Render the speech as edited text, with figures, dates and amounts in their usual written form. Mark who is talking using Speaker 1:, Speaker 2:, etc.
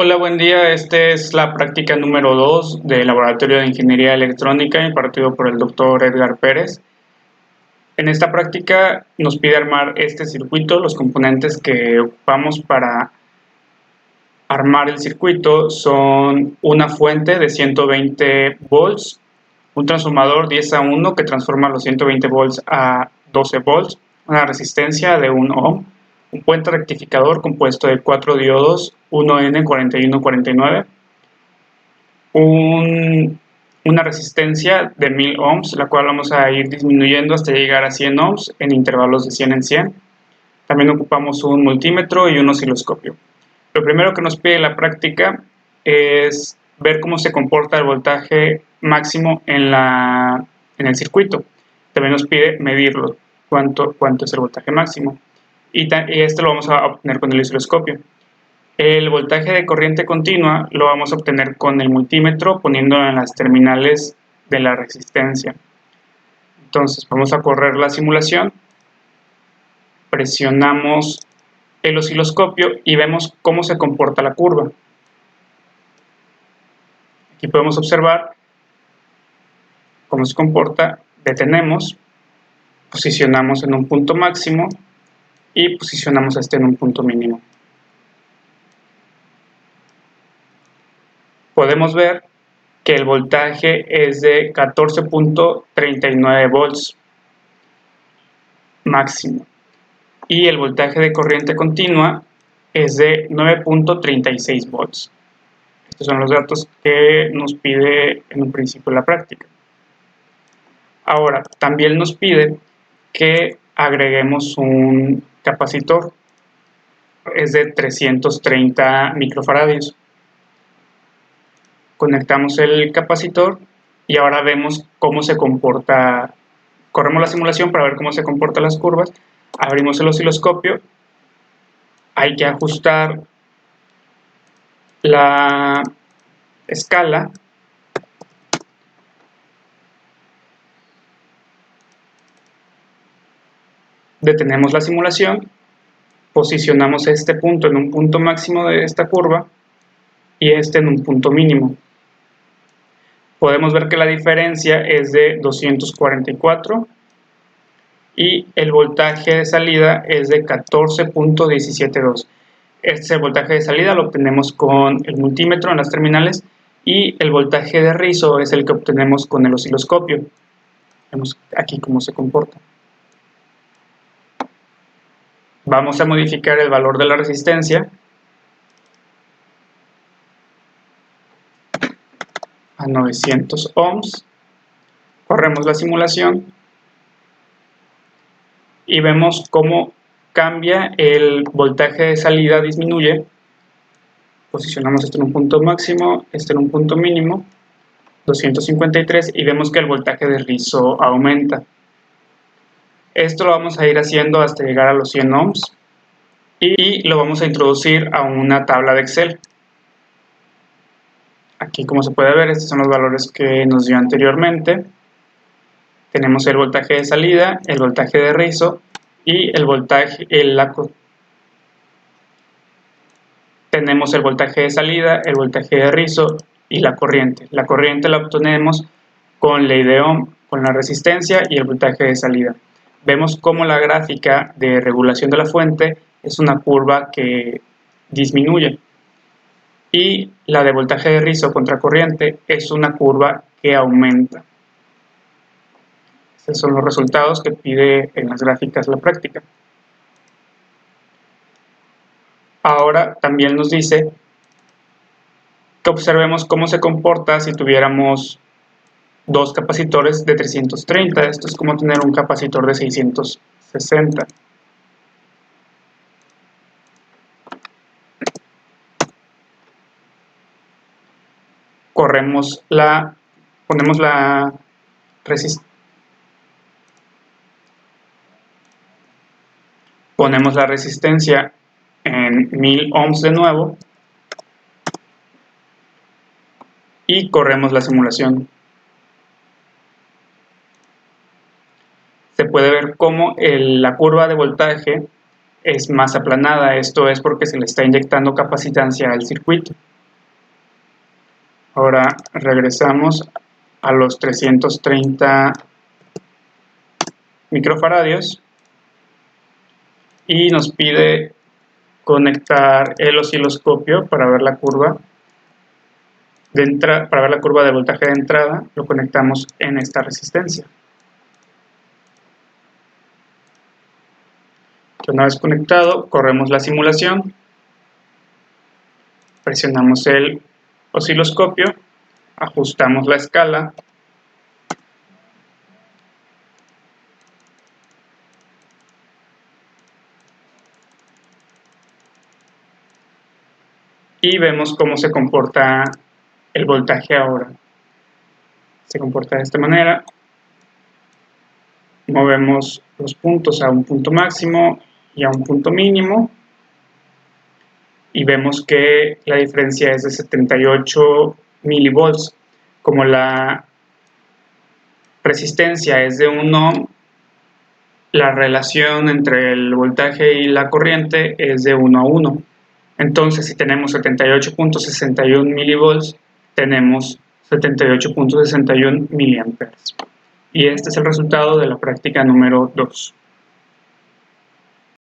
Speaker 1: Hola, buen día. Esta es la práctica número 2 del Laboratorio de Ingeniería Electrónica impartido por el doctor Edgar Pérez. En esta práctica nos pide armar este circuito. Los componentes que ocupamos para armar el circuito son una fuente de 120 volts, un transformador 10 a 1 que transforma los 120 volts a 12 volts, una resistencia de 1 ohm, un puente rectificador compuesto de 4 diodos 1N4149, una resistencia de 1000 ohms, la cual vamos a ir disminuyendo hasta llegar a 100 ohms en intervalos de 100 en 100. También ocupamos un multímetro y un osciloscopio. Lo primero que nos pide la práctica es ver cómo se comporta el voltaje máximo en el circuito. También nos pide medirlo, cuánto es el voltaje máximo. Y esto lo vamos a obtener con el osciloscopio. El voltaje de corriente continua lo vamos a obtener con el multímetro poniéndolo en las terminales de la resistencia. Entonces vamos a correr la simulación, presionamos el osciloscopio y vemos cómo se comporta la curva. Aquí podemos observar cómo se comporta, detenemos, posicionamos en un punto máximo y posicionamos este en un punto mínimo. Podemos ver que el voltaje es de 14.39 volts máximo y el voltaje de corriente continua es de 9.36 volts. Estos son los datos que nos pide en un principio la práctica. Ahora, también nos pide que agreguemos un capacitor, es de 330 microfaradios. Conectamos el capacitor y ahora vemos cómo se comporta. Corremos la simulación para ver cómo se comportan las curvas. Abrimos el osciloscopio. Hay que ajustar la escala. Detenemos la simulación. Posicionamos este punto en un punto máximo de esta curva y este en un punto mínimo. Podemos ver que la diferencia es de 244 y el voltaje de salida es de 14.172. Este es el voltaje de salida, lo obtenemos con el multímetro en las terminales y el voltaje de rizo es el que obtenemos con el osciloscopio. Vemos aquí cómo se comporta. Vamos a modificar el valor de la resistencia a 900 ohms. Corremos la simulación y vemos cómo cambia el voltaje de salida, disminuye. Posicionamos esto en un punto máximo, este en un punto mínimo, 253, y vemos que el voltaje de rizo aumenta. Esto lo vamos a ir haciendo hasta llegar a los 100 ohms y lo vamos a introducir a una tabla de Excel. Aquí, como se puede ver, estos son los valores que nos dio anteriormente. Tenemos el voltaje de salida, el voltaje de rizo y el voltaje, tenemos el voltaje de salida, el voltaje de rizo y la corriente. La corriente la obtenemos con ley de Ohm, con la resistencia y el voltaje de salida. Vemos cómo la gráfica de regulación de la fuente es una curva que disminuye y la de voltaje de rizo contra corriente es una curva que aumenta. Estos son los resultados que pide en las gráficas la práctica. Ahora también nos dice que observemos cómo se comporta si tuviéramos dos capacitores de 330. Esto es como tener un capacitor de 660. Ponemos la resistencia en 1000 ohms de nuevo y corremos la simulación. Se puede ver cómo la curva de voltaje es más aplanada. Esto es porque se le está inyectando capacitancia al circuito. Ahora regresamos a los 330 microfaradios y nos pide conectar el osciloscopio para ver la curva de voltaje de entrada. Lo conectamos en esta resistencia. Una vez conectado, corremos la simulación, presionamos el osciloscopio, ajustamos la escala y vemos cómo se comporta el voltaje ahora. Se comporta de esta manera. Movemos los puntos a un punto máximo y a un punto mínimo y vemos que la diferencia es de 78 milivolts. Como la resistencia es de 1 ohm, la relación entre el voltaje y la corriente es de 1 a 1. Entonces, si tenemos 78.61 milivolts, tenemos 78.61 miliamperes. Y este es el resultado de la práctica número 2.